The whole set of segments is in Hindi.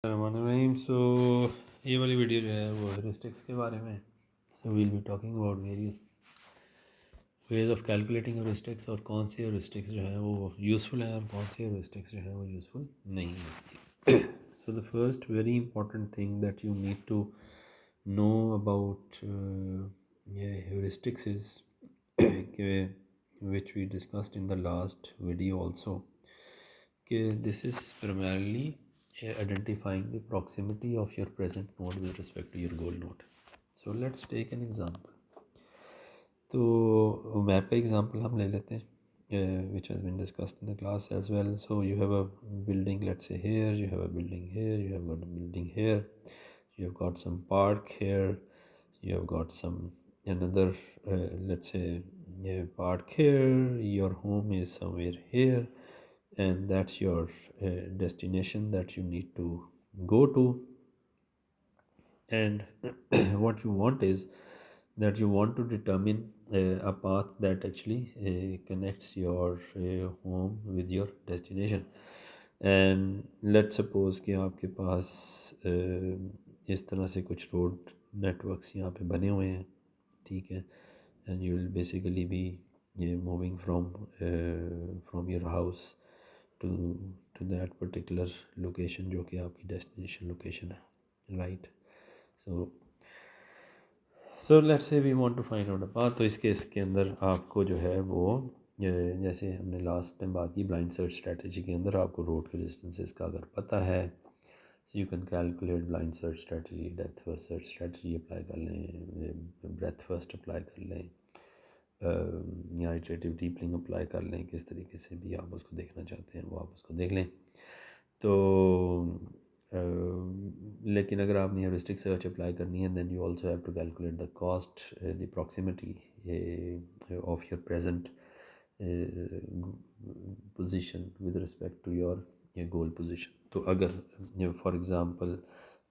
रहीम। सो ये वाली वीडियो जो है वो हेरिस्टिक्स के बारे में। So we'll be talking about various ways of calculating heuristics और कौन सी हेरिस्टिक्स जो है वो यूज़फुल है और कौन सी हेरिस्टिक्स जो है वो यूज़फुल नहीं है। So the first very important thing that you need to know about ये heuristics is which we discussed in the last video also, this is primarily identifying the proximity of your present node with respect to your goal node. So let's take an example. तो मैप का एग्जांपल हम ले लेते हैं, which has been discussed in the class as well. So you have a building, let's say here, you have a building here, you have got a building here, you have got some park here, you have got some another, let's say, park here, your home is somewhere here, and that's your destination that you need to go to. And what you want is that you want to determine a path that actually connects your home with your destination. And let's suppose कि आपके पास इस तरह से कुछ रोड नेटवर्क्स यहाँ पे बने हुए हैं, ठीक है, and you will basically be moving from your house to that particular location जो कि आपकी destination location है, right? So let's say we want to find out a path. तो इस केस के अंदर आपको जो है वो जैसे हमने लास्ट टाइम बात की ब्लाइंड सर्च स्ट्रेटजी के अंदर, आपको रोड के डिस्टेंसेस का अगर पता है, so you can calculate blind search strategy, depth first search strategy apply कर लें, ब्रेथ फर्स्ट अप्लाई कर लें, या इटरेटिव डीपलिंग अप्लाई कर लें। किस तरीके से भी आप उसको देखना चाहते हैं वो आप उसको देख लें। तो लेकिन अगर आपने हेरिस्टिक सर्च अप्लाई करनी है, then you also have to calculate the cost, the proximity of your present position with respect to your goal position. तो अगर फॉर एग्जांपल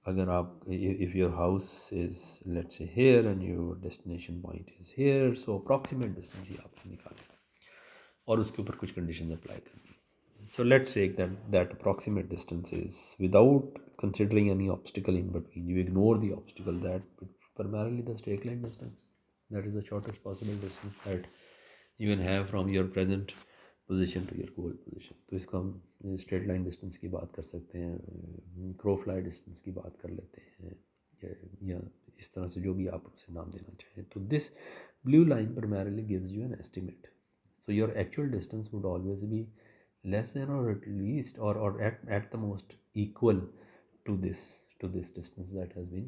अगर आप if your house is let's say here and your destination point is here, so approximate distance ही आपको निकालना और उसके ऊपर कुछ कंडीशन अप्लाई करनी है। So let's take that approximate distance is without considering any obstacle in between. You ignore the obstacle, that primarily the straight line distance. That is the shortest possible distance that you can have from your present position to your goal position. तो इसको हम स्ट्रेट लाइन डिस्टेंस की बात कर सकते हैं, क्रो फ्लाई डिस्टेंस की बात कर लेते हैं, या इस तरह से जो भी आप उसे नाम देना चाहें। तो this blue line primarily gives you an estimate. So your actual distance would always be less than or at least or at the most equal to this distance that has been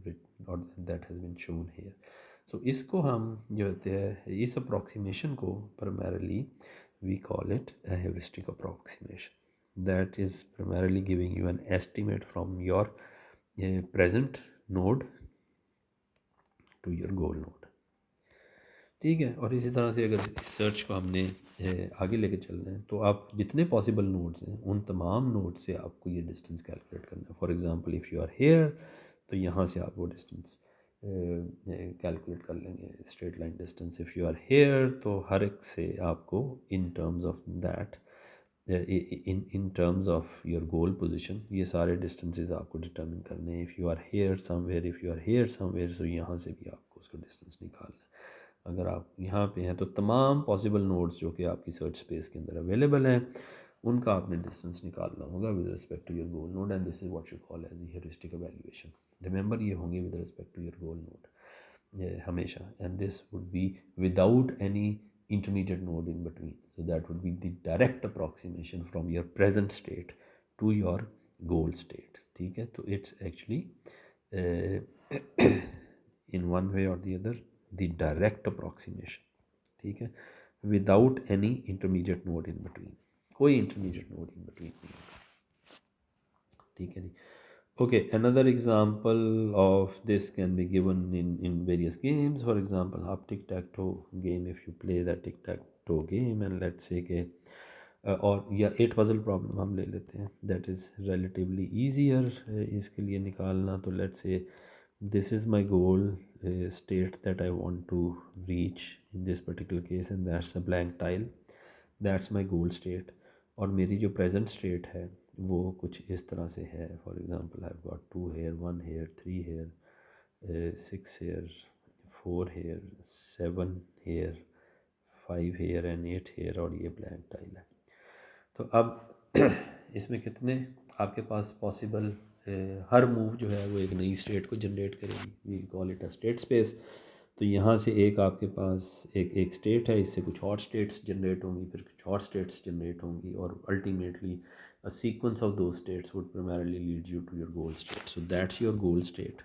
written or that has been shown here. So इसको हम जो होते हैं इस approximation को primarily we call it a heuristic approximation that is primarily giving you an estimate from your present node to your goal node, ठीक है। और इसी तरह से अगर इस सर्च को हमने आगे लेके चलना है, तो आप जितने पॉसिबल नोड्स हैं उन तमाम नोड से आपको ये डिस्टेंस कैलकुलेट करना है। For example if you are here, तो यहाँ से आप वो डिस्टेंस कैलकुलेट कर लेंगे, straight line distance. If you are here, तो हर एक से आपको in terms of that in terms of your goal position ये सारे डिस्टेंसेस आपको डिटर्मिन करने हैं। If you are here somewhere, if you are here somewhere, so यहाँ से भी आपको उसका डिस्टेंस निकालना है। अगर आप यहाँ पे हैं तो तमाम पॉसिबल नोड्स जो कि आपकी सर्च स्पेस के अंदर अवेलेबल हैं उनका आपने डिस्टेंस निकालना होगा with respect to your goal node, and this is what you call as the heuristic evaluation. Remember ये होंगे with respect to your goal node हमेशा, and this would be without any intermediate node in between. So that would be the direct approximation from your present state to your goal state, ठीक है। तो it's actually in one way or the other the direct approximation, ठीक है, without any intermediate node in between, कोई intermediate node in between नहीं होगा, ठीक है जी। Okay, another example of this can be given in various games. For example, आप tic-tac-toe game, if you play that tic-tac-toe game and let's say कि और या 8 puzzle problem हम ले लेते हैं, that is relatively easier इसके लिए निकालना। तो let's say this is my goal state that I want to reach in this particular case, and that's a blank tile, that's my goal state। और मेरी जो present state है वो कुछ इस तरह से है. For example I have got 2 here, 1 here, 3 here, 6 here, 4 here, 7 here, 5 here and 8 here, और ये ब्लैंक टाइल है. तो अब इसमें कितने आपके पास पॉसिबल, हर मूव जो है वो एक नई स्टेट को जनरेट करेगी. We call it a state space. तो यहाँ से एक आपके पास एक स्टेट है, इससे कुछ और स्टेट्स जनरेट होंगी, फिर कुछ और स्टेट्स जनरेट होंगी, और अल्टीमेटली अ सीक्वेंस ऑफ दो states would primarily lead you to your goal state. So that's your goal state.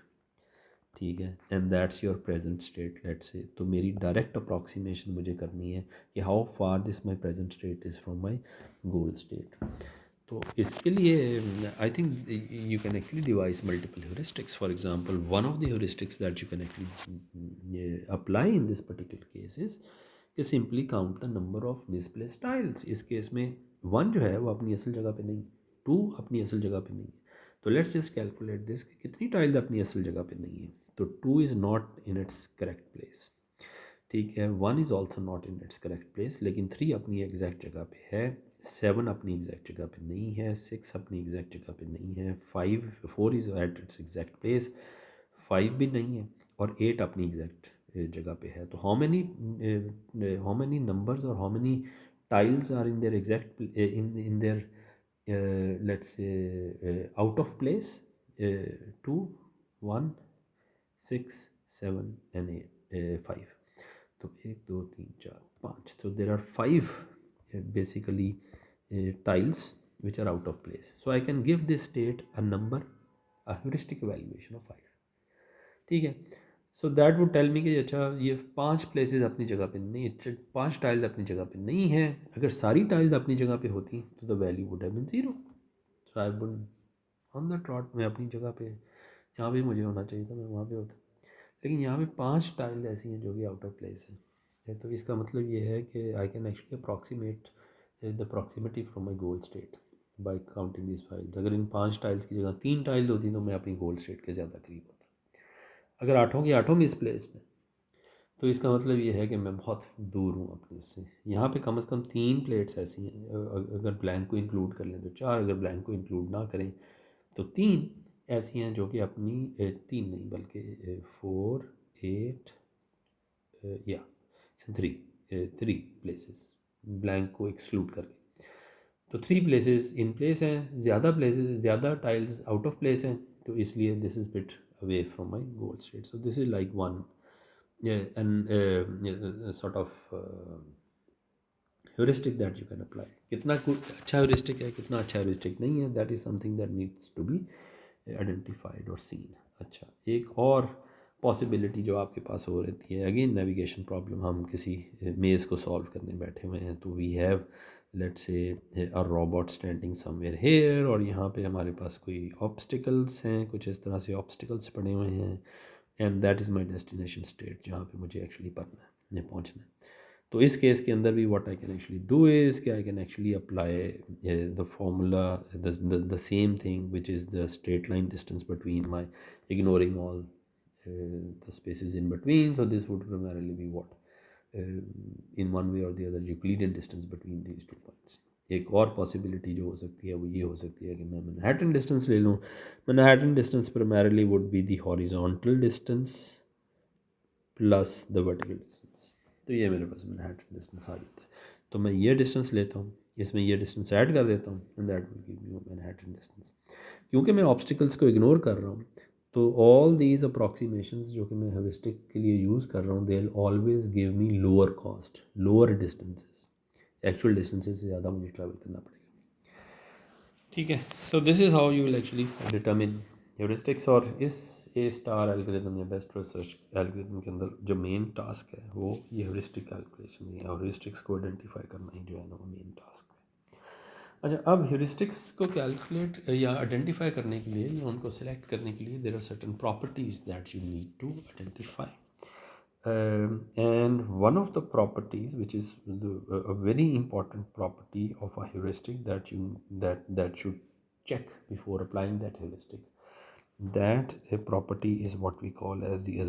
ठीक है, and that's your present state let's say. तो मेरी डायरेक्ट अप्रॉक्सीमेशन मुझे करनी है कि how far this my present state is from my goal state. तो इसके लिए I think you can actually devise multiple heuristics. For example one of the heuristics that you can actually apply in this particular case is कि simply count the number of misplaced tiles. इस केस में 1 जो है वो अपनी असल जगह पे नहीं, 2 अपनी असल जगह पे नहीं है. तो लेट्स जस्ट कैलकुलेट दिस कि कितनी टाइल्स अपनी असल जगह पे नहीं है. तो 2 is not in its correct place. ठीक है, 1 is also not in its correct place, लेकिन 3 अपनी एग्जैक्ट जगह पे है. 7 अपनी एग्जैक्ट जगह पे नहीं है. 6 अपनी एग्जैक्ट जगह पे नहीं है. 4 is at its exact place. 5 भी नहीं है, और 8 अपनी एग्जैक्ट जगह पे है. तो हाउ मैनी नंबर्स और how many tiles are in their exact in their let's say out of place, 2, 1, 6, 7 and 8, 5. तो 1 2 3 4 5. So there are 5 basically tiles which are out of place. So I can give this state a number, a heuristic evaluation of 5. ठीक है. So that would tell me कि अच्छा ये 5 प्लेसेस अपनी जगह पे नहीं, 5 टाइल्स अपनी जगह पे नहीं है. अगर सारी टाइल्स अपनी जगह पे होती तो the value would have been 0. So I would on the trot मैं अपनी जगह पे, यहाँ पे मुझे होना चाहिए था, मैं वहाँ पे होता. लेकिन यहाँ पे 5 टाइल ऐसी हैं जो कि आउट ऑफ प्लेस है. तो इसका मतलब ये है कि I can actually approximate the proximity from my goal state by counting this files. अगर इन 5 टाइल्स की जगह 3 टाइल होती तो मैं अपनी गोल स्टेट के ज़्यादा करीब होता. अगर 8 की 8 मिसप्लेस्ड है तो इसका मतलब ये है कि मैं बहुत दूर हूँ अपने उससे. यहाँ पे कम से कम 3 प्लेट्स ऐसी हैं, अगर ब्लैंक को इंक्लूड कर लें तो 4, अगर ब्लैंक को इंक्लूड ना करें तो 3 ऐसी हैं जो कि अपनी 3 नहीं बल्कि 4, 8 या 3 प्लेसेस ब्लैंक को एक्सक्लूड करके. तो 3 प्लेसेस इन प्लेस हैं, ज़्यादा टाइल्स आउट ऑफ प्लेस हैं. तो इसलिए this is bit away from my goal state. So this is like one, yeah, and sort of heuristic that you can apply. कितना अच्छा heuristic है, कितना अच्छा heuristic नहीं है, that is something that needs to be identified or seen. अच्छा, एक और पॉसिबिलिटी जो आपके पास हो रहती है, अगेन नेविगेशन प्रॉब्लम. हम किसी मेज़ को सॉल्व करने बैठे हुए हैं, तो we have let's say a robot standing somewhere here, और यहाँ पे हमारे पास कोई ऑब्स्टिकल्स हैं, कुछ इस तरह से ऑब्स्टिकल्स पड़े हुए हैं, and that is my destination state जहाँ पे मुझे एक्चुअली पहुँचना है. तो इस केस के अंदर भी what I can actually do is कि I can actually apply the formula, the same thing which is the straight line distance between my, ignoring all the spaces in between. So this would primarily be what in one way or the other Euclidean distance between these 2 points. एक और पॉसिबिलिटी जो हो सकती है वो ये हो सकती है कि मैं मैनहट्टन डिस्टेंस ले लूँ. Manhattan distance primarily would be the horizontal distance plus the vertical distance. तो ये मेरे पास मैनहट्टन डिस्टेंस आ जाता है. तो मैं ये डिस्टेंस लेता हूँ, इसमें ये डिस्टेंस ऐड कर देता हूँ, and that will give me Manhattan distance. क्योंकि मैं ऑब्स्टिकल्स को इग्नोर कर रहा हूँ, तो ऑल दीज अप्रॉक्सीमेशंस जो कि मैं हेविस्टिक के लिए यूज़ कर रहा हूँ, they will always give me lower cost, lower distances. Actual distances से ज़्यादा मुझे ट्रैवल करना पड़ेगा. ठीक है. So this is how you will actually determine heuristics. और इस ए स्टार एल्गोरिथम या बेस्ट रिसर्च एल्गोरिथम के अंदर जो मेन टास्क है वो ये हेउरिस्टिक कैलकुलेशन है, और हेउरिस्टिक्स को आइडेंटिफाई करना ही जो है ना वो मेन टास्क है. अच्छा, अब ह्यूरिस्टिक्स को कैलकुलेट या आइडेंटिफाई करने के लिए या उनको सेलेक्ट करने के लिए there are certain properties that you need to identify. And one of the properties which is a very important property of a heuristic that should check before applying that heuristic, that a property is what we call as the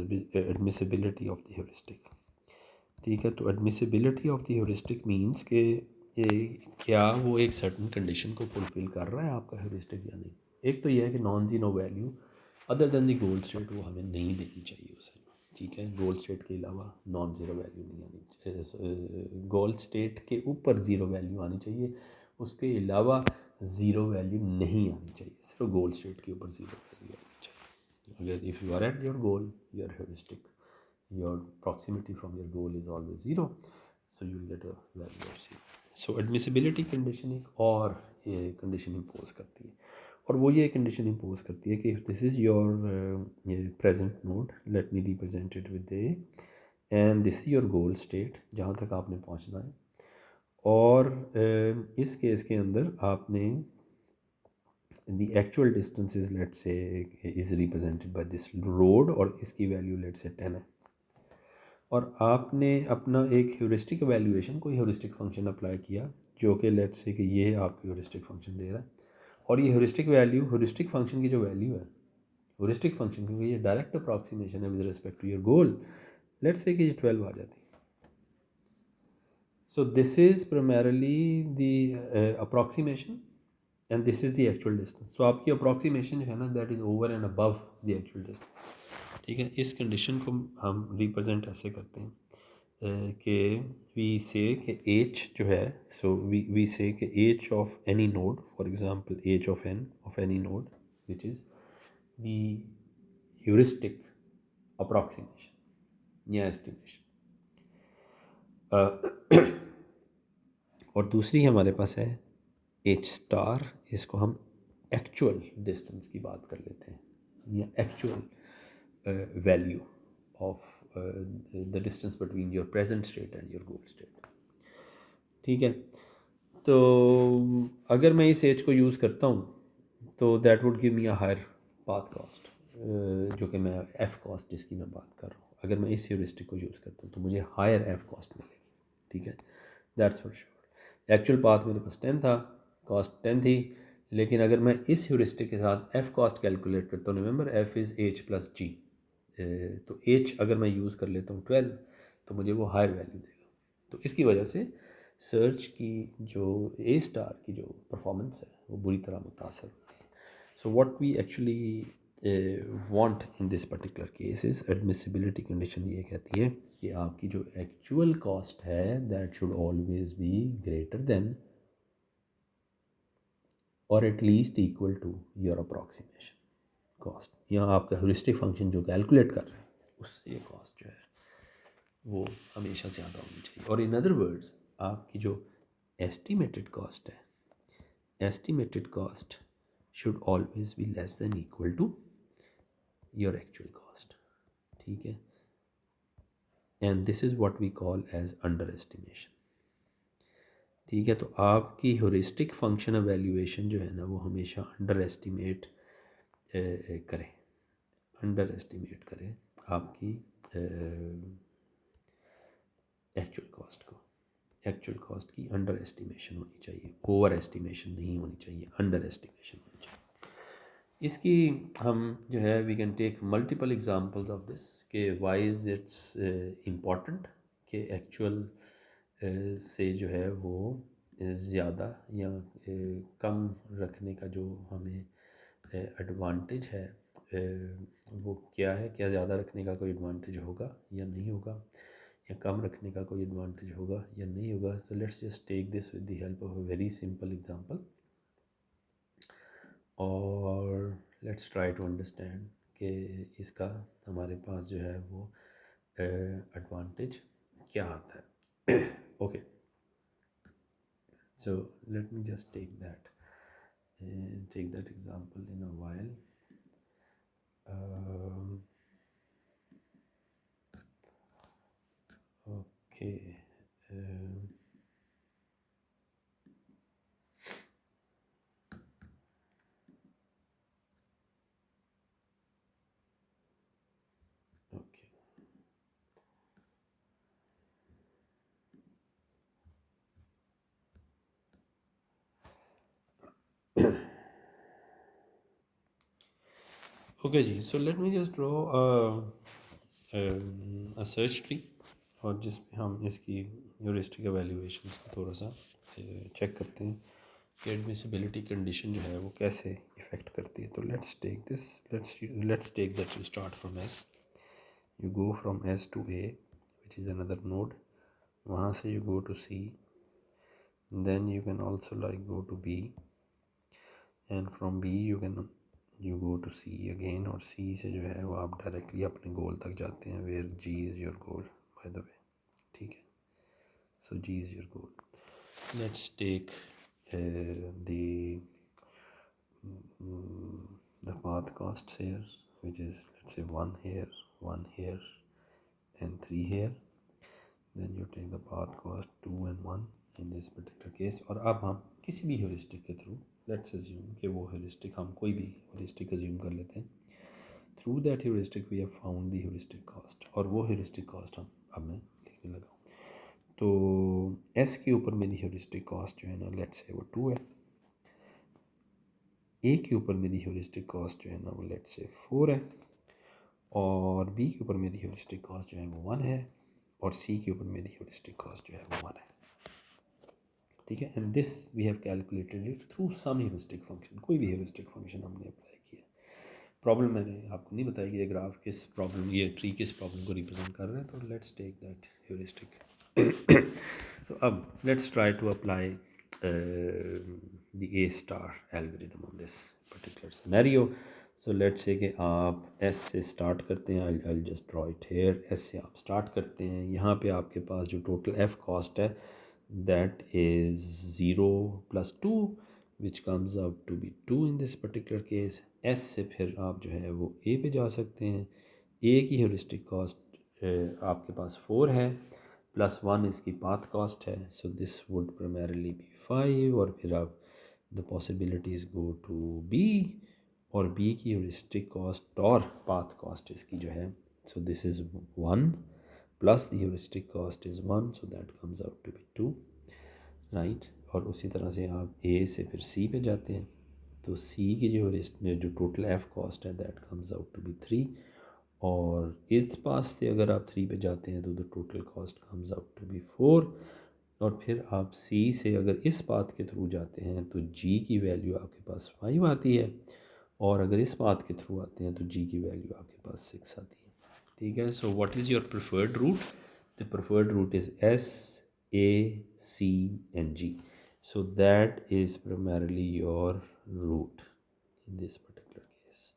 admissibility of the heuristic. ठीक है. तो admissibility of the heuristic means कि क्या वो एक सर्टन कंडीशन को फुलफ़िल कर रहा है आपका हेuriस्टिक या नहीं। एक तो यह है कि non zero value other than the goal state वो हमें नहीं देनी चाहिए उसे, ठीक है। गोल स्टेट के अलावा नॉन ज़ीरो वैल्यू नहीं आनी चाहिए, गोल स्टेट के ऊपर ज़ीरो वैल्यू आनी चाहिए, उसके अलावा ज़ीरो वैल्यू नहीं आनी चाहिए, सिर्फ गोल स्टेट के ऊपर ज़ीरो वैल्यू आनी चाहिए। अगर if you are at your goal, your heuristic, your proximity from your goal is always zero, so you will get a value of zero. So admissibility condition एक और ये condition impose करती है, और वो ये condition impose करती है कि if this is your present node, let me represent it with a, and this is your goal state जहाँ तक आपने पहुँचना है, और इस केस के अंदर आपने the actual distance is let's say is represented by this road और इसकी value let's say 10 है, और आपने अपना एक ह्यूरिस्टिक एवेल्यूएशन कोई ह्यूरिस्टिक फंक्शन अप्लाई किया जो कि लेट्स से कि ये आपको ह्यूरिस्टिक फंक्शन दे रहा है, और ये ह्यूरिस्टिक वैल्यू ह्यूरिस्टिक फंक्शन की जो वैल्यू है ह्यूरिस्टिक फंक्शन क्योंकि ये डायरेक्ट अप्रॉक्सीमेशन है with respect to your goal, let's say कि ये 12 आ जाती है। So this is primarily the approximation and this is the actual distance. So आपकी अप्रॉक्सीमेशन जो है ना that is over and above the actual distance, ठीक है। इस कंडीशन को हम रिप्रेजेंट ऐसे करते हैं कि वी से कि एच जो है, सो वी से कि H of any node, for example H of N of any node which is the heuristic approximation या एस्टिमेशन। और दूसरी हमारे पास है एच स्टार, इसको हम एक्चुअल डिस्टेंस की बात कर लेते हैं या actual value of the distance between your present state and your goal state, ठीक है। तो अगर मैं इस एज को यूज़ करता हूँ तो that would give me a higher path cost, जो कि मैं एफ़ कॉस्ट जिसकी मैं बात कर रहा हूँ, अगर मैं इस ह्यूरिस्टिक को यूज़ करता हूँ तो मुझे हायर एफ़ कॉस्ट मिलेगी, ठीक है। That's for sure. Actual path मेरे पास 10 था, कॉस्ट 10 थी, लेकिन अगर मैं इस ह्यूरिस्टिक के साथ एफ़ कॉस्ट कैलकुलेट करता हूँ, remember F is H plus G, तो एच अगर मैं यूज़ कर लेता हूँ 12 तो मुझे वो हायर वैल्यू देगा। तो इसकी वजह से सर्च की जो ए स्टार की जो परफॉर्मेंस है वो बुरी तरह मुतासर होती है। So what we actually want in this particular case is admissibility condition ये कहती है कि आपकी जो एक्चुअल कॉस्ट है that should always be greater than और at least equal to your approximation cost. यहाँ आपका ह्यूरिस्टिक फंक्शन जो कैलकुलेट कर रहे हैं उससे ये कॉस्ट जो है वो हमेशा ज़्यादा होनी चाहिए, और इन अदर वर्ड्स आपकी जो एस्टिमेटेड कॉस्ट है, estimated cost should always be less than equal to your actual cost, ठीक है। And this is what we call as underestimation, ठीक है। तो आपकी ह्यूरिस्टिक फंक्शन एवेल्यूएशन जो है ना वो हमेशा अंडर एस्टिमेट करे, अंडर एस्टिमेट करे आपकी एक्चुअल कॉस्ट को। एक्चुअल कॉस्ट की अंडर एस्टिमेशन होनी चाहिए, ओवर एस्टिमेशन नहीं होनी चाहिए, अंडर एस्टिमेशन होनी चाहिए। इसकी हम जो है we can take multiple examples of this कि व्हाई इज़ इट्स इम्पॉर्टेंट कि एक्चुअल से जो है वो ज़्यादा या कम रखने का जो हमें एडवांटेज है वो क्या है, क्या ज़्यादा रखने का कोई एडवांटेज होगा या नहीं होगा, या कम रखने का कोई एडवांटेज होगा या नहीं होगा। So let's just take this with the help of a very simple example और लेट्स ट्राई टू अंडरस्टैंड कि इसका हमारे पास जो है वो एडवांटेज क्या आता है। Okay, so let me just take that example in a while. Okay, okay जी। So let me just draw a search tree और जिसमें हम इसकी ह्यूरिस्टिक एवेल्यूएशंस को थोड़ा सा चेक करते हैं कि एडमिसिबिलिटी कंडीशन जो है वो कैसे इफ़ेक्ट करती है। तो let's take this, let's take that you start from S, you go from S to A which is another node, वहाँ से you go to C, then you can also like go to B, and from B you go to C again, और सी से जो है वो आप डायरेक्टली अपने गोल तक जाते हैं, where G is your goal by the way, ठीक है। So G is your goal. Let's take the the path costs here, which is let's say 1 here, 1 here, and 3 here. Then you take the path cost 2 and 1 in this particular case। और अब हम किसी भी ह्यूरिस्टिक के थ्रू, लेट्स अज्यूम कि वो ह्यूरिस्टिक, हम कोई भी ह्यूरिस्टिक अज्यूम कर लेते हैं, through that heuristic we have found the heuristic cost, और वो ह्यूरिस्टिक कॉस्ट हम अब मैं लिखने लगा हूँ। तो एस के ऊपर मेरी ह्यूरिस्टिक कॉस्ट जो है ना, लेट्स से वो 2 है, ए के ऊपर मेरी ह्यूरिस्टिक कॉस्ट जो है ना वो लेट्स से 4 है, और बी के ऊपर मेरी ह्यूरिस्टिक कॉस्ट जो है वो 1 है, और सी के ऊपर मेरी ह्यूरिस्टिक कॉस्ट जो है वो 1 है, ठीक है। And this we have calculated it through some heuristic function, कोई भी ह्यूरिस्टिक फंक्शन हमने अप्लाई किया। प्रॉब्लम मैंने आपको नहीं बताई कि ये ग्राफ किस प्रॉब्लम, ये ट्री किस प्रॉब्लम को रिप्रेजेंट कर रहे हैं, तो लेट्स टेक दैट ह्यूरिस्टिक। तो अब let's try to apply the A star algorithm on this particular scenario। So let's say कि आप S से स्टार्ट करते हैं, I'll just draw it here, S से आप स्टार्ट करते हैं, यहाँ पे आपके पास जो टोटल F कॉस्ट है that is 0 plus 2 which comes out to be 2 in this particular case। S से फिर आप जो है वो A पे जा सकते हैं, A की ह्यूरिस्टिक कॉस्ट आपके पास 4 है, प्लस 1 इसकी पाथ कॉस्ट है, so this would primarily be 5, और फिर आप the possibilities go to B, और बी की ह्यूरिस्टिक कॉस्ट और पाथ कॉस्ट इसकी जो है, so this is 1 plus the heuristic cost is 1, so that comes out to be 2, right. और उसी तरह से आप ए से फिर सी पे जाते हैं, तो सी की जो टोटल एफ़ कॉस्ट है that comes out to be 3, और इस पास से अगर आप 3 पे जाते हैं तो the total cost comes out to be 4, और फिर आप सी से अगर इस पाथ के थ्रू जाते हैं तो जी की वैल्यू आपके पास 5 आती है, और अगर इस पाथ के थ्रू आते हैं तो जी की वैल्यू आपके पास 6 आती है, ठीक है। So what is your preferred route? The preferred route is S, A, C and G, so that is primarily your route in this particular case,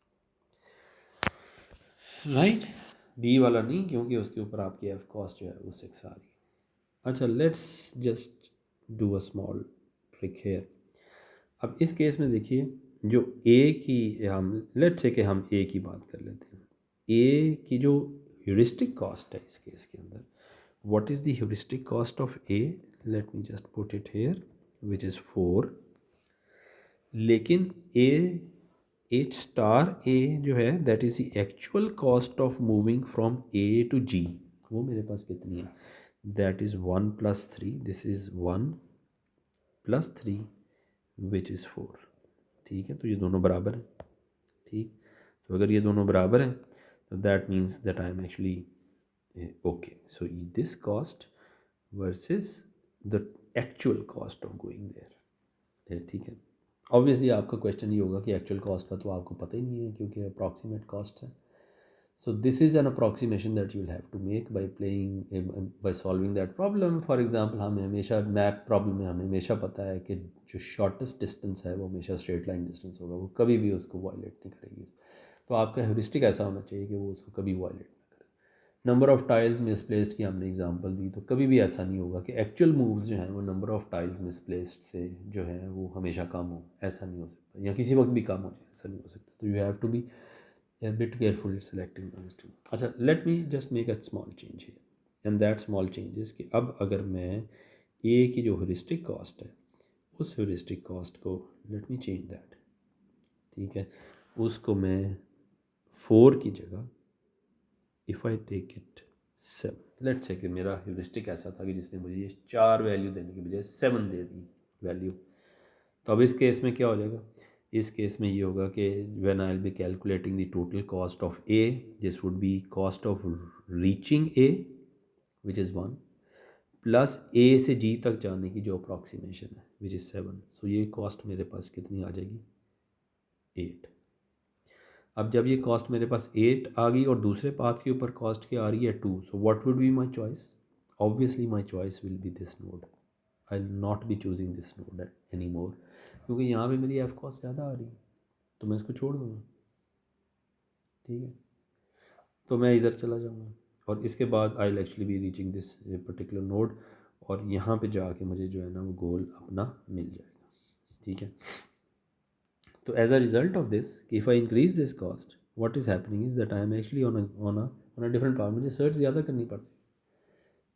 right. B वाला नहीं, क्योंकि उसके ऊपर आपकी एफ कॉस्ट जो है वो 6 आ रही है। अच्छा, let's just do a small trick here. अब इस केस में देखिए, जो ए की हम लेट्स से कि हम ए की बात कर लेते हैं, ए की जो ह्यूरिस्टिक कॉस्ट है इस केस के अंदर, what is the heuristic cost of A? Let me just put it here, which is 4, लेकिन एच स्टार ए जो है that is the actual cost of moving from A to G, वो मेरे पास कितनी है? That is 1 plus 3, this is 1 plus 3 which is 4, ठीक है। तो ये दोनों बराबर हैं, ठीक। तो अगर ये दोनों बराबर हैं तो that means that I am actually okay. So this cost versus the actual cost of going there, ठीक है। ऑब्वियसली आपका क्वेश्चन ये होगा कि एक्चुअल कॉस्ट का तो आपको पता ही नहीं है, क्योंकि अप्रॉक्सीमेट कॉस्ट है। So this is an approximation that you will have to make by solving that problem। For example, हमें हमेशा मैप प्रॉब्लम में हमें हमेशा पता है कि जो शॉर्टेस्ट डिस्टेंस है वो हमेशा स्ट्रेट लाइन डिस्टेंस होगा, वो कभी भी उसको वायलेट नहीं करेगी। तो आपका ह्यूरिस्टिक ऐसा होना चाहिए कि वो उसको कभी वायलेट ना करे। नंबर ऑफ़ टाइल्स मिसप्लेस्ड की हमने एग्जांपल दी, तो कभी भी ऐसा नहीं होगा कि एक्चुअल मूव्स जो हैं वो नंबर ऑफ़ टाइल्स मिसप्लेस्ड से जो है वो हमेशा कम हो, ऐसा नहीं हो सकता, या किसी वक्त भी कम हो जाए, ऐसा नहीं हो सकता। तो you have to be a bit careful selecting the listing। अच्छा, let me just make a small change here, and that small change is कि अब अगर मैं A की जो ह्यूरिस्टिक कॉस्ट है उस ह्यूरिस्टिक कॉस्ट को let me change that, ठीक है, उसको मैं 4 की जगह if I take it 7, let's say कि मेरा ह्यूरिस्टिक ऐसा था कि जिसने मुझे 4 वैल्यू देने के बजाय 7 दे दी वैल्यू, तो अब इस केस में क्या हो जाएगा? इस केस में ये होगा कि when I will be calculating the total cost of A, this would be cost of reaching A which is 1, plus A से जी तक जाने की जो अप्रॉक्सीमेशन है विच इज़ 7। सो ये कॉस्ट मेरे पास कितनी आ जाएगी 8। अब जब ये कॉस्ट मेरे पास 8 आ गई और दूसरे पाथ के ऊपर कॉस्ट क्या आ रही है 2, so what would be my choice? Obviously my choice will be this node. I will not be choosing this node any more, क्योंकि यहाँ पे मेरी एफ कॉस्ट ज़्यादा आ रही है, तो मैं इसको छोड़ दूँगा। ठीक है, तो मैं इधर चला जाऊँगा और इसके बाद आई will actually be reaching this particular node, और यहाँ पे जाके मुझे जो है ना वो गोल अपना मिल जाएगा। ठीक है, तो as a result of this, if I increase this cost, what is happening is that I am actually on a different path. मुझे सर्च ज़्यादा करनी पड़ती है।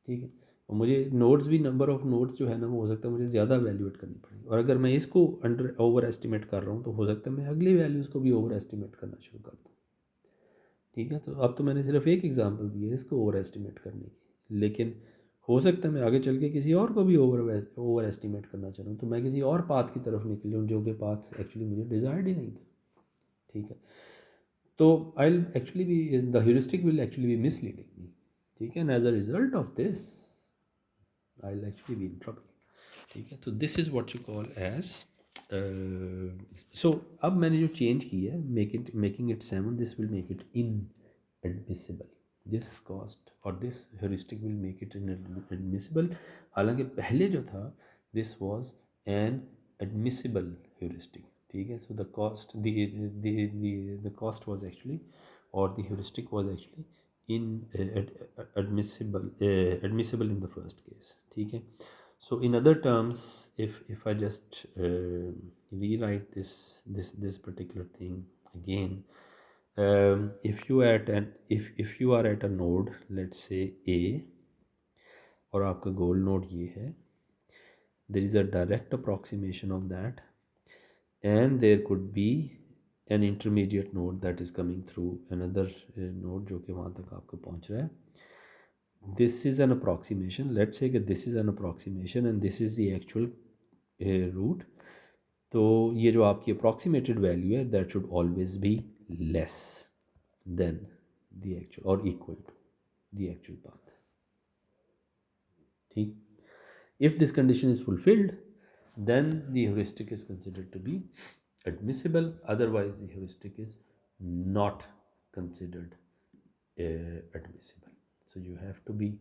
ठीक है, और मुझे नोट्स भी, नंबर ऑफ नोट्स जो है ना वो हो सकता है मुझे ज़्यादा वैल्यूएट करनी पड़ेगी, और अगर मैं इसको अंडर ओवर एस्टिमेट कर रहा हूँ तो हो सकता है मैं अगली वैल्यूज़ को भी ओवर एस्टिमेट करना शुरू कर दूँ। ठीक है, तो अब तो मैंने सिर्फ एक एग्जांपल दी है इसको ओवर एस्टिमेट करने की, लेकिन हो सकता है मैं आगे चल के किसी और को भी ओवर एस्टिमेट करना चाहूँ, तो मैं किसी और पाथ की तरफ निकलूँ जो कि पाथ एक्चुअली मुझे डिज़ायर्ड ही नहीं था। ठीक है, तो I actually be, the heuristic will actually be misleading me. ठीक है, and as a result of this I will actually be in trouble. ठीक है, तो this is what you call as, so अब मैंने जो चेंज की है, making it 7, this will make it inadmissible. This cost और this heuristic will make it inadmissible. हालांकि पहले जो था this was an admissible heuristic. ठीक है, so the cost the cost was actually, और the heuristic was actually in admissible in the first case. ठीक है, so in other terms, if I just rewrite this particular thing again, if you are at an if you are at a node, let's say A, और आपका गोल नोड ये है, there is a direct approximation of that, and there could be an intermediate node that is coming through another node जो कि वहाँ तक आपको पहुँच रहा है. This is an approximation. Let's say that this is an approximation and this is the actual route. तो ये जो आपकी approximated value है, that should always be less than the actual or equal to the actual path. ठीक, if this condition is fulfilled, then the heuristic is considered to be admissible. Otherwise the heuristic is not considered admissible. So you have to be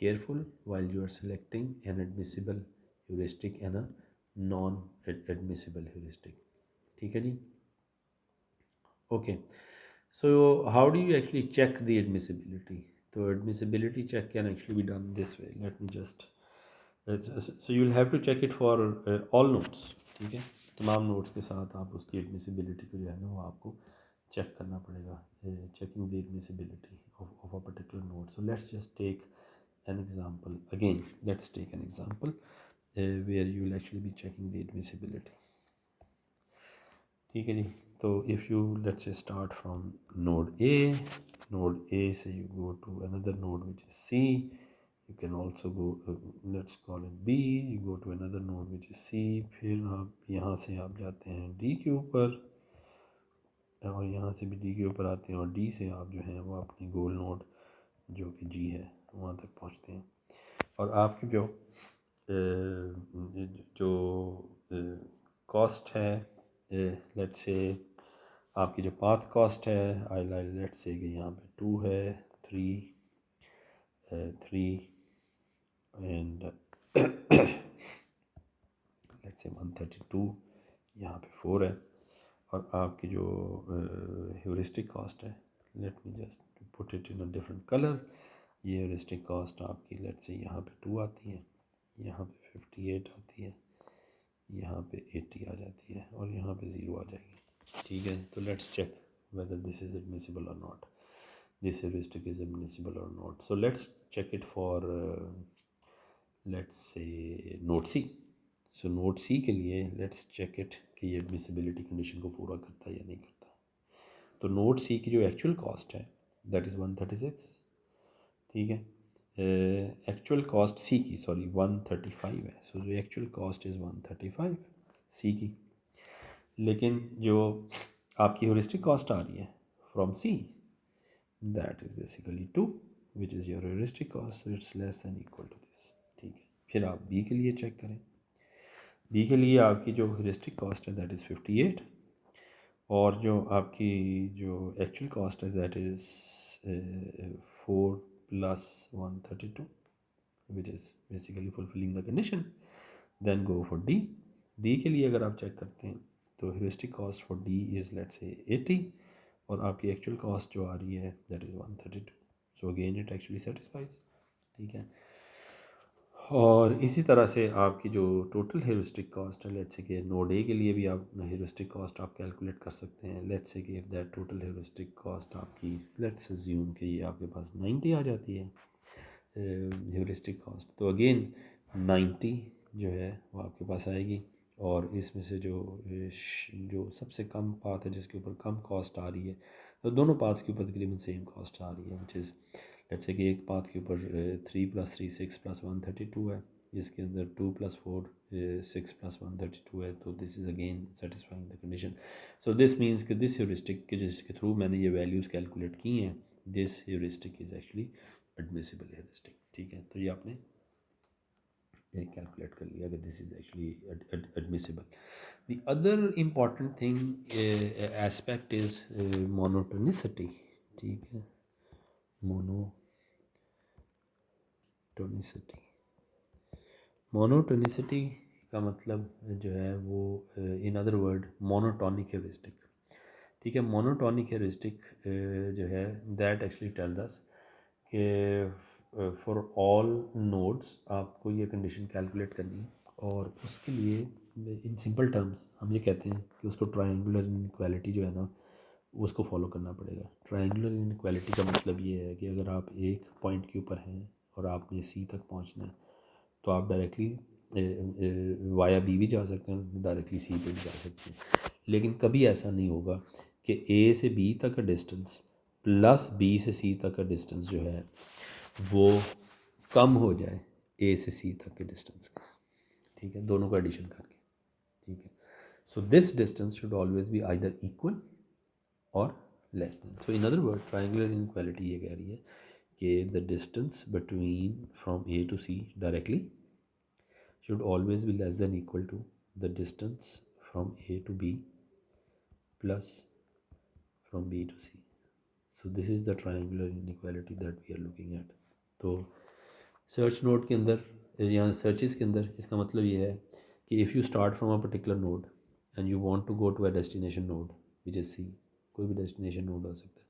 careful while you are selecting an admissible heuristic and a non-admissible heuristic. ठीक है जी, okay. So how do you actually check the admissibility? So admissibility check can actually be done this way. Let me just, so you will have to check it for all nodes. ठीक है, तमाम नोड्स के साथ आप उसकी एडमिसिबिलिटी को जो है ना वो आपको चेक करना पड़ेगा, checking the admissibility of a particular node. So let's just take an example again. Let's take an example where you will actually be checking the admissibility. ठीक है जी, तो if you let's say start from node A से you go to another node which is C. You can also go, let's call it B. You go to another node which is C. फिर आप यहाँ से आप जाते हैं D के ऊपर, और यहाँ से भी D के ऊपर आते हैं, और D से आप जो है वो अपनी गोल नोड जो कि G है वहाँ तक पहुँचते हैं। और आपकी जो कॉस्ट है, लेट्स से आपकी जो पाथ कॉस्ट है, आई लेट्स से कि यहाँ पे 2 है, 3 एंड लेट्स से 132, यहाँ पे 4 है, और आपकी जो ह्यूरिस्टिक कॉस्ट है, late me just put it in a different colour. ये ह्यूरिस्टिक कॉस्ट आपकी लेट्स से यहाँ पे 2 आती है, यहाँ पे 58 आती है, यहाँ पे 80 आ जाती है, और यहाँ पे 0 आ जाएगी। ठीक है, तो let's check whether this is admissible or not, this heuristic is admissible or not. So let's check it for let's say node C. So node C के लिए let's check it कि ये admissibility condition को पूरा करता है या नहीं करता। तो node C की जो actual cost है that is 136। ठीक है, एक्चुअल कॉस्ट सी की 135 है, सो जो एक्चुअल कॉस्ट इज़ 135 सी की, लेकिन जो आपकी ह्यूरिस्टिक कॉस्ट आ रही है from C, that is basically 2 which is your heuristic cost, so it's less than equal to this. फिर आप बी के लिए चेक करें। बी के लिए आपकी जो ह्यूरिस्टिक कॉस्ट है दैट इज़ 58, और जो आपकी जो एक्चुअल कॉस्ट है that is 4 + 132 which is basically fulfilling the condition. Then go for D. D के लिए अगर आप चेक करते हैं तो heuristic cost for D is let's say 80, और आपकी actual cost जो आ रही है that is 132. So again it actually satisfies. ठीक है। और इसी तरह से आपकी जो टोटल हेरिस्टिक कॉस्ट है, लेट्स से कि नोड ए के लिए भी आप हेरिस्टिक कॉस्ट आप कैलकुलेट कर सकते हैं। लेट्स से कि if that total heuristic cost आपकी, लेट्स अज्यूम कि ये आपके पास 90 आ जाती है हेरिस्टिक कॉस्ट, तो अगेन 90 जो है वो आपके पास आएगी, और इसमें से जो सबसे कम पाथ है जिसके ऊपर कम कॉस्ट आ रही है, तो दोनों पाथ्स के ऊपर तकरीबन सेम कॉस्ट आ रही है, विच इज़ लेट्स से कि एक पाथ के ऊपर 3 + 3 6 + 132 है, इसके अंदर 2 + 4 6 + 132 है, तो this is again satisfying the condition. So this means कि दिस ह्यूरिस्टिक के जिसके थ्रू मैंने ये वैल्यूज़ कैलकुलेट की हैं, this heuristic is actually admissible heuristic. ठीक है, तो ये आपने कैलकुलेट कर लिया कि this is actually admissible. The other important thing aspect is monotonicity. ठीक है, मोनोटोनिसिटी। मोनोटोनिसिटी का मतलब जो है वो इन अदर वर्ड मोनोटोनिक ह्यूरिस्टिक। ठीक है, मोनोटोनिक ह्यूरिस्टिक जो है दैट एक्चुअली टेल्स अस कि फॉर ऑल नोड्स आपको ये कंडीशन कैलकुलेट करनी है, और उसके लिए इन सिंपल टर्म्स हम ये कहते हैं कि उसको ट्रायंगुलर इनइक्वालिटी जो है ना उसको फॉलो करना पड़ेगा। ट्रायंगुलर इनइक्वालिटी का मतलब ये है कि अगर आप एक पॉइंट के ऊपर हैं और आपने सी तक पहुंचना है, तो आप डायरेक्टली वाया बी भी जा सकते हैं, डायरेक्टली सी पे भी जा सकते हैं, लेकिन कभी ऐसा नहीं होगा कि ए से बी तक का डिस्टेंस प्लस बी से सी तक का डिस्टेंस जो है वो कम हो जाए ए से सी तक के डिस्टेंस का। ठीक है, दोनों का एडिशन करके। ठीक है, so this distance should always be either equal और less than. So in other word triangular inequality ये कह रही है कि the distance between from A to C directly should always be less than equal to the distance from A to B plus from B to C. So this is the triangular inequality that we are looking at. तो सर्च नोड के अंदर या सर्चेस के अंदर इसका मतलब ये है कि if you start from a particular node and you want to go to a destination node which is C, कोई भी डेस्टिनेशन नोड हो सकता है।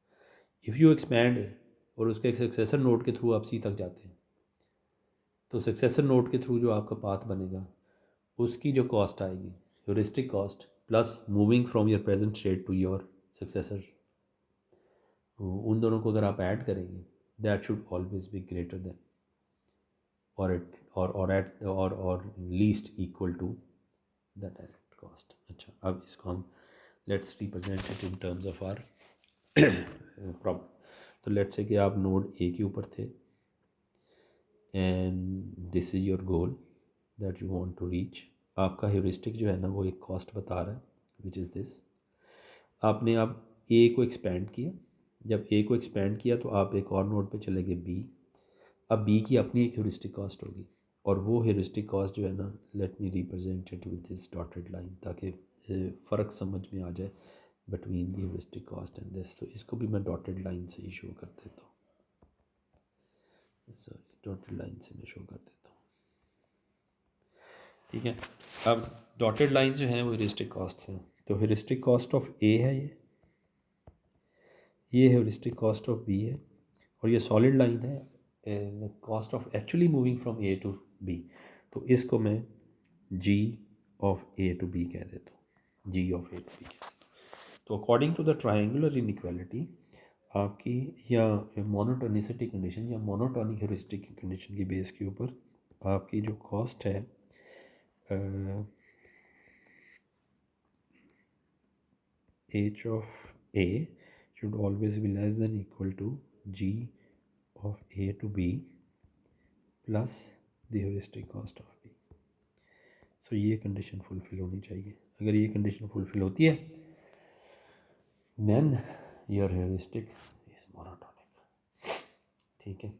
इफ़ यू एक्सपैंड और उसके एक सक्सेसर नोड के थ्रू आप सी तक जाते हैं, तो सक्सेसर नोड के थ्रू जो आपका पाथ बनेगा उसकी जो कॉस्ट आएगी heuristic cost plus moving from your present state to your successor, उन दोनों को अगर आप ऐड करेंगे that should always be greater than और एट और एट और least equal to the direct cost. अच्छा, अब इसको हम let's represent it in terms of our problem. तो लेट्स से कि आप नोड ए के ऊपर थे and this is your goal that you want to reach. आपका ह्यूरिस्टिक जो है ना वो एक कॉस्ट बता रहा है विच इज़ दिस। आपने अब ए को एक्सपेंड किया, जब ए को एक्सपेंड किया तो आप एक और नोड पे चले गए बी। अब बी की अपनी एक ह्यूरिस्टिक कॉस्ट होगी, और वो ह्यूरिस्टिक कॉस्ट जो है ना let me represent it with this dotted line ताकि फ़र्क समझ में आ जाए between the heuristic cost and this. तो इसको भी मैं डॉटेड लाइन से ही शो कर देता हूँ, सॉरी डॉटेड लाइन से मैं शो कर देता हूँ। ठीक है, अब डॉटेड लाइन जो हैं वो ह्यूरिस्टिक कॉस्ट हैं। तो ह्यूरिस्टिक कॉस्ट ऑफ ए है ये ह्यूरिस्टिक कॉस्ट ऑफ बी है, और ये सॉलिड लाइन है cost of actually moving from A to B. तो इसको मैं G of A to B कह देता हूँ, G of A to B कह देता हूँ। तो according to the triangular inequality आपकी या मोनोटोनिसिटी कंडीशन या मोनोटोनिक ह्यूरिस्टिक कंडीशन की बेस के ऊपर आपकी जो कॉस्ट है h of a should always be less than equal to g of a to b plus the heuristic cost of b. So ये कंडीशन फुलफिल होनी चाहिए। अगर ये कंडीशन फुलफिल होती है then your heuristic is monotonic। ठीक है,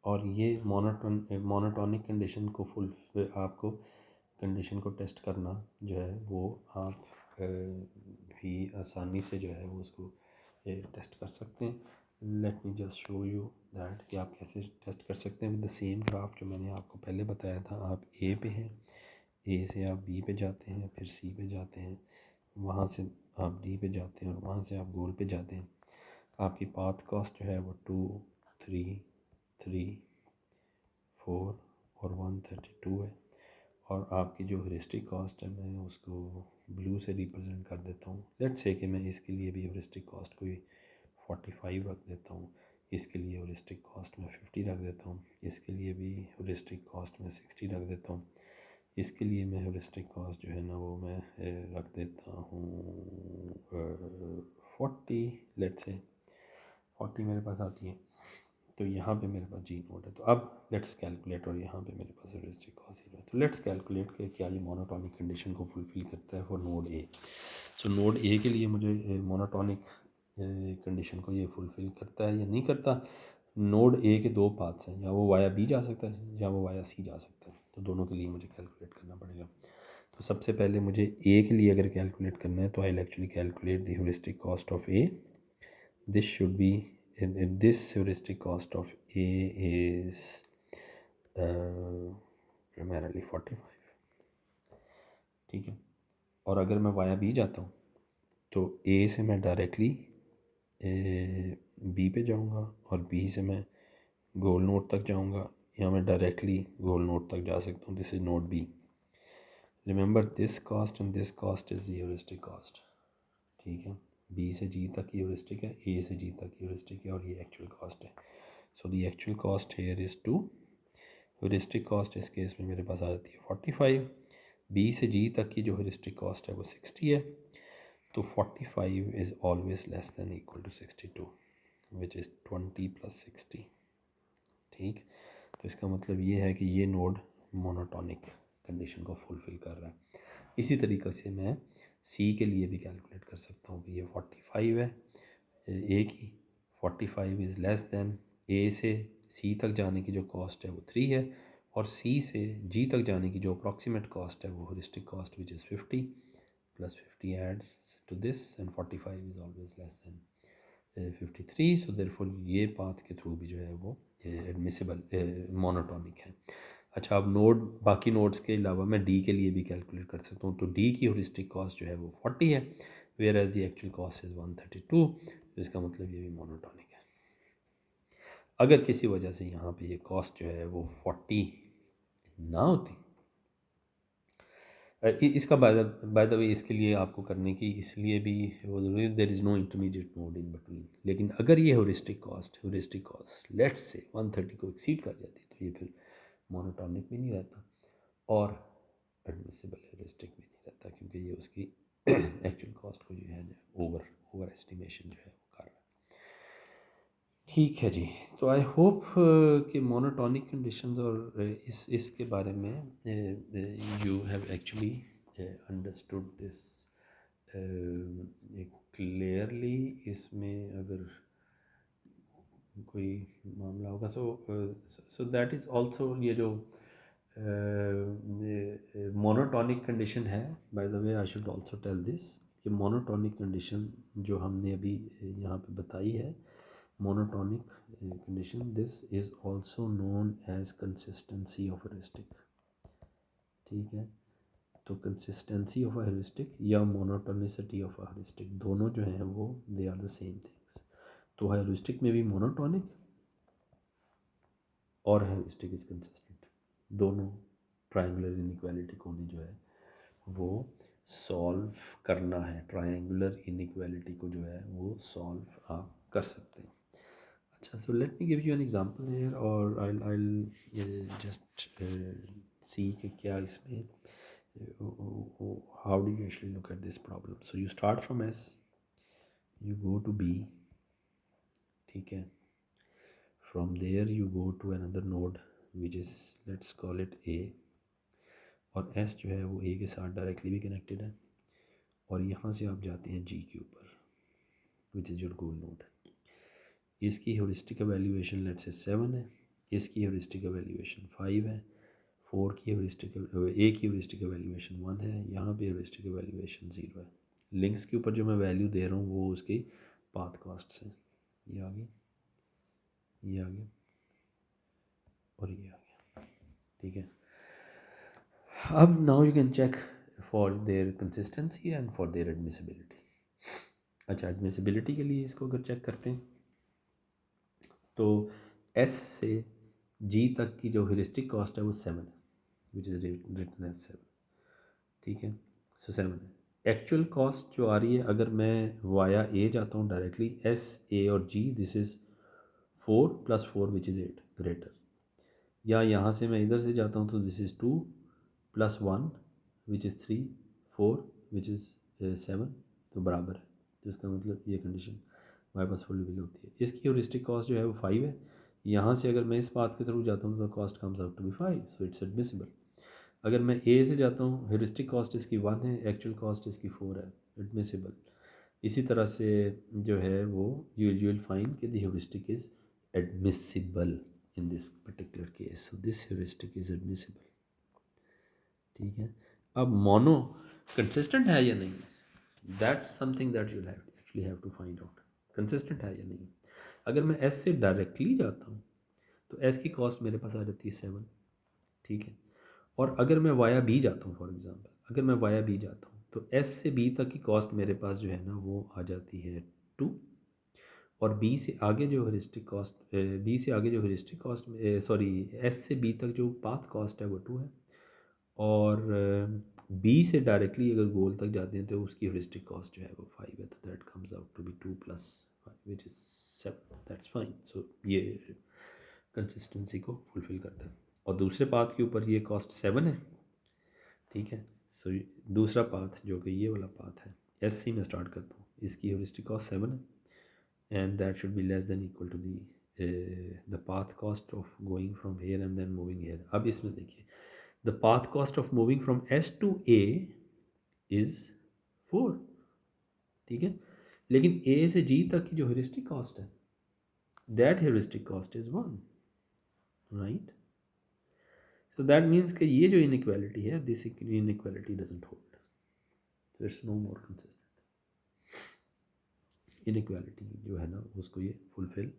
और ये मोनोटॉनिक कंडीशन को आपको कंडीशन को टेस्ट करना जो है वो आप भी आसानी से जो है वो उसको टेस्ट कर सकते हैं। Late me just show you that कि आप कैसे टेस्ट कर सकते हैं विद द सेम ग्राफ जो मैंने आपको पहले बताया था। आप ए पे हैं, ए से आप बी पे जाते हैं, फिर सी पे जाते हैं, वहाँ से आप डी पे जाते हैं और वहाँ से आप गोल पे जाते हैं। आपकी पाथ कॉस्ट जो है वो 2, 3, 3, 4 और 132 है। और आपकी जो ह्यूरिस्टिक कॉस्ट है मैं उसको ब्लू से रिप्रेजेंट कर देता हूँ। लेट्स से कि मैं इसके लिए भी ह्यूरिस्टिक कॉस्ट कोई 45 रख देता हूँ, इसके लिए ह्यूरिस्टिक कॉस्ट में 50 रख देता हूँ, इसके लिए भी ह्यूरिस्टिक कॉस्ट में 60 रख देता हूँ, इसके लिए मैं ह्यूरिस्टिक कॉस्ट जो है ना वो मैं रख देता हूँ 40। लेट्स से 40 मेरे पास आती है, तो यहाँ पे मेरे पास जी नोड है। तो अब लेट्स कैलकुलेट, और यहाँ पे मेरे पास ह्यूरिस्टिक कॉस्ट 0 है। तो लेट्स कैलकुलेट कि क्या ये मोनोटॉनिक कंडीशन को फुलफिल करता है for node A. So node A के लिए मुझे मोनोटॉनिक कंडीशन को ये फुलफिल करता है या नहीं करता। नोड ए के दो पाथ्स हैं, या वो वाया बी जा सकता है या वो वाया सी जा सकता है। तो दोनों के लिए मुझे कैलकुलेट करना पड़ेगा। तो सबसे पहले मुझे ए के लिए अगर कैलकुलेट करना है तो आई will actually calculate the heuristic cost of A. This should be this heuristic cost of A is primarily 45, ठीक है। और अगर मैं वाया बी जाता हूँ तो A से मैं डायरेक्टली बी पे जाऊँगा और बी से मैं गोल नोड तक जाऊँगा, या मैं डायरेक्टली गोल नोड तक जा सकता हूँ। This is node B. Remember this cost and this cost is heuristic cost, ठीक है। बी से जी तक की ह्यूरिस्टिक है, ए से जी तक की ह्यूरिस्टिक है, और ये एक्चुअल कॉस्ट है। So the actual cost here is 2। Heuristic cost इस केस में मेरे पास आ जाती है 45। बी से जी तक की जो ह्यूरिस्टिक कॉस्ट है वो 60 है। तो 45 is always less than equal to 62, which is 20 + 60, ठीक। तो इसका मतलब ये है कि ये नोड मोनोटॉनिक कंडीशन को फुलफ़िल कर रहा है। इसी तरीक़े से मैं सी के लिए भी कैलकुलेट कर सकता हूँ कि ये 45 है ए की, 45 इज़ लेस दैन ए से सी तक जाने की जो कॉस्ट है वो 3 है, और सी से जी तक जाने की जो अप्रॉक्सीमेट कॉस्ट है वो heuristic cost which is 50 + 50 adds to this, and 45 is always less than 53। So therefore ये पाथ के थ्रू भी जो है वो एडमिसिबल मोनोटॉनिक है। अच्छा, अब नोड बाकी नोड्स के अलावा मैं डी के लिए भी कैलकुलेट कर सकता हूँ। तो डी की ह्यूरिस्टिक कॉस्ट जो है वो 40 है, whereas the actual cost is 132। तो इसका मतलब ये भी मोनोटॉनिक है। अगर किसी वजह से यहाँ पे ये कॉस्ट जो है वो 40 ना होती, इसका बाय द वे इसके लिए आपको करने की इसलिए भी वो ज़रूरी, there is no intermediate node in between. लेकिन अगर ये ह्यूरिस्टिक कॉस्ट लेट्स से 130 को एक्सीड कर जाती तो ये फिर मोनोटॉनिक भी नहीं रहता और एडमिसिबल ह्यूरिस्टिक भी नहीं रहता, क्योंकि ये उसकी एक्चुअल कॉस्ट को जो है ओवर एस्टिमेशन जो है वो कर रहा है। ठीक है जी। तो आई होप कि मोनोटॉनिक कंडीशंस और इसके बारे में you have actually understood this clearly. इसमें अगर कोई मामला होगा सो दैट इज़ ऑल्सो ये जो मोनोटॉनिक कंडीशन है, by the way I should also tell this कि मोनोटॉनिक कंडीशन जो हमने अभी यहाँ पे बताई है, monotonic condition, this is also known as consistency of heuristic, ठीक है। तो consistency of a heuristic या monotonicity of a heuristic दोनों जो हैं वो they are the same things। तो heuristic में भी monotonic और heuristic is consistent, दोनों triangular inequality को भी जो है वो सॉल्व करना है। ट्रायंगुलर इनइक्वालिटी को जो है वो सॉल्व आप कर सकते हैं। अच्छा, so let me give you an example here, और I'll just see कि क्या इसमें how do you actually look at this problem. So you start from S, you go to B, ठीक है। From there you go to another node which is, let's call it A, और S जो है वो A के साथ डायरेक्टली भी कनेक्टेड है, और यहाँ से आप जाते हैं G के ऊपर which is your goal node। इसकी ह्यूरिस्टिक एवेल्यूएशन लेट्स से 7 है, इसकी हेuriस्टिक एवेल्यूएशन 5 है, 4 की हेuriस्टिक ए की हेuriस्टिक एवेल्यूएशन 1 है, यहाँ पे हेuriस्टिक एवेल्यूएशन 0 है। लिंक्स के ऊपर जो मैं वैल्यू दे रहा हूँ वो उसकी पाथ कॉस्ट से, ये आ गई, ये आ गया और ये आ गया, ठीक है। अब now you can check for their consistency and for their admissibility. अच्छा, एडमिसिबिलिटी के लिए इसको अगर चेक करते हैं तो एस से जी तक की जो हेरिस्टिक कॉस्ट है वो 7 है, विच इज़ रिटन एज 7, ठीक है। सो 7 है। एक्चुअल कॉस्ट जो आ रही है, अगर मैं वाया ए जाता हूँ डायरेक्टली, एस ए और G, this is 4 + 4 which is 8 greater, या यहाँ से मैं इधर से जाता हूँ तो this is 2 + 1 which is 3, 4 which is 7, तो बराबर है। तो इसका मतलब ये कंडीशन हमारे पास फुलफिल होती है। इसकी ह्यूरिस्टिक कॉस्ट जो है वो 5 है। यहाँ से अगर मैं इस बात के थ्रू जाता हूँ तो cost comes out to be 5, so it's admissible. अगर मैं ए से जाता हूँ, ह्यूरिस्टिक कॉस्ट इसकी 1 है, एक्चुअल कॉस्ट इसकी 4 है, एडमिसिबल। इसी तरह से जो है वो यू विल फाइंड कि the heuristic is admissible in this particular case, so this heuristic is admissible, ठीक है। अब मोनो कंसिस्टेंट है या नहीं, that's something that you actually have to find out, consistent है या नहीं। अगर मैं एस से डायरेक्टली जाता हूँ तो एस की कॉस्ट मेरे पास आ जाती है 7, ठीक है। और अगर मैं वाया बी जाता हूँ, फॉर एग्जांपल अगर मैं वाया बी जाता हूँ तो एस से बी तक की कॉस्ट मेरे पास जो है ना वो आ जाती है 2, और बी से आगे जो हेरिस्टिक कॉस्ट, बी से आगे जो हेरिस्टिक कॉस्ट, सॉरी एस से बी तक जो पाथ कॉस्ट है वो 2 है, और बी से डायरेक्टली अगर गोल तक जाते हैं तो उसकी हेरिस्टिक कॉस्ट जो है वो 5 है, तो that comes out to be 2 + 5 which is 7, that's fine. So ये कंसिस्टेंसी को फुलफिल करता है। और दूसरे पाथ के ऊपर ये कॉस्ट 7 है, ठीक है। सो दूसरा पाथ जो कि ये वाला पाथ है, एस सी में स्टार्ट करता हूँ, इसकी हेरिस्टिक कॉस्ट 7 है, and that should be less than equal to the path cost of going from here and then moving here. अब इसमें देखिए, the path cost of moving from S to A is 4, ठीक है। लेकिन A से G तक की जो heuristic cost है, that heuristic cost is 1, right? So that means कि ये जो inequality है, this inequality doesn't hold, so it's no more consistent. inequality जो है ना उसको ये fulfill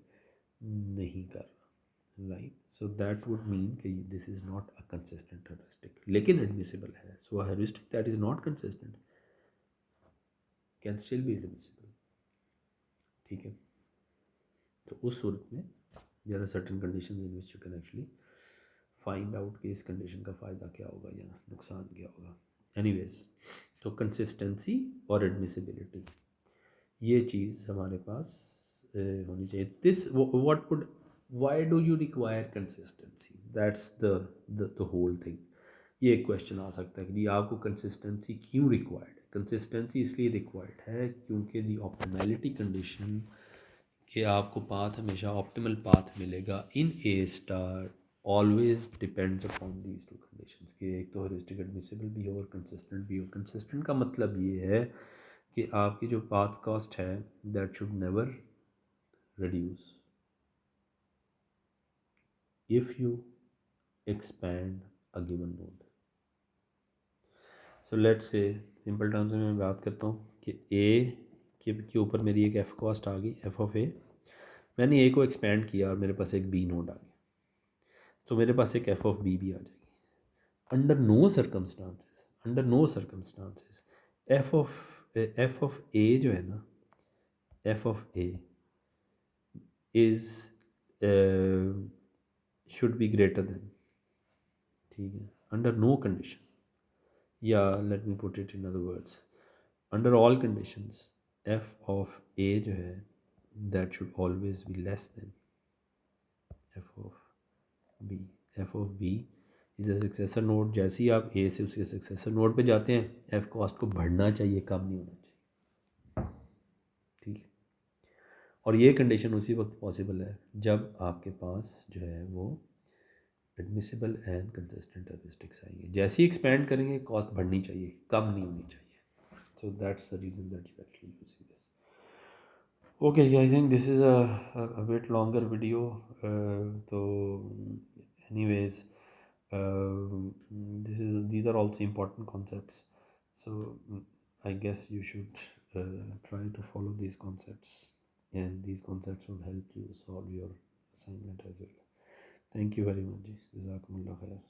नहीं कर रहा, right. So that would mean कि this is not a consistent heuristic, लेकिन एडमिसिबल है। So a heuristic that is not consistent can still be admissible, ठीक है। तो उस सूरत में there are certain condition in which you can actually find out कि इस कंडीशन का फ़ायदा क्या होगा या नुकसान क्या होगा। एनीवेज, तो कंसिस्टेंसी और एडमिसिबिलिटी ये चीज़ हमारे पास होनी चाहिए। This what would, why do you require consistency, that's the whole thing. ये एक क्वेश्चन आ सकता है कि आपको कंसिस्टेंसी क्यों रिक्वायर्ड है। कंसिस्टेंसी इसलिए रिक्वायर्ड है क्योंकि दी ऑप्टिमैलिटी कंडीशन कि आपको पाथ हमेशा ऑप्टिमल पाथ मिलेगा in A star always depends upon these 2 conditions कि एक तो हेरिस्टिक एडमिसिबल भी हो और कंसिस्टेंट भी हो। कंसिस्टेंट का मतलब ये है कि आपकी जो पाथ कॉस्ट है that should never reduce if you expand a given node. So let's say simple terms में मैं बात करता हूँ कि ए के ऊपर मेरी एक एफ़ कॉस्ट आ गई, एफ ऑफ ए। मैंने ए को एक्सपेंड किया और मेरे पास एक बी नोड आ गया, तो मेरे पास एक एफ ऑफ बी भी आ जाएगी। Under no circumstances F of A जो है ना, F of A is should be greater than, ठीक है, अंडर नो कंडीशन, या let me put it in other words, under all conditions F of A जो है that should always be less than F of B. F of B is a successor node. जैसे ही आप ए से उसके सक्सेसर नोड पे जाते हैं, एफ कॉस्ट को बढ़ना चाहिए, कम नहीं होना चाहिए, ठीक है। और ये कंडीशन उसी वक्त पॉसिबल है जब आपके पास जो है वो एडमिसिबल एंड कंसिस्टेंट हेरिस्टिक्स आएंगे। जैसे ही एक्सपेंड करेंगे कॉस्ट बढ़नी चाहिए, कम नहीं होनी चाहिए। So that's the reason that you actually using this. Okay, I think this is a bit longer video. So, anyways, these are also important concepts. So, I guess you should try to follow these concepts, and these concepts will help you solve your assignment as well. Thank you very much. Jazakumullah khair.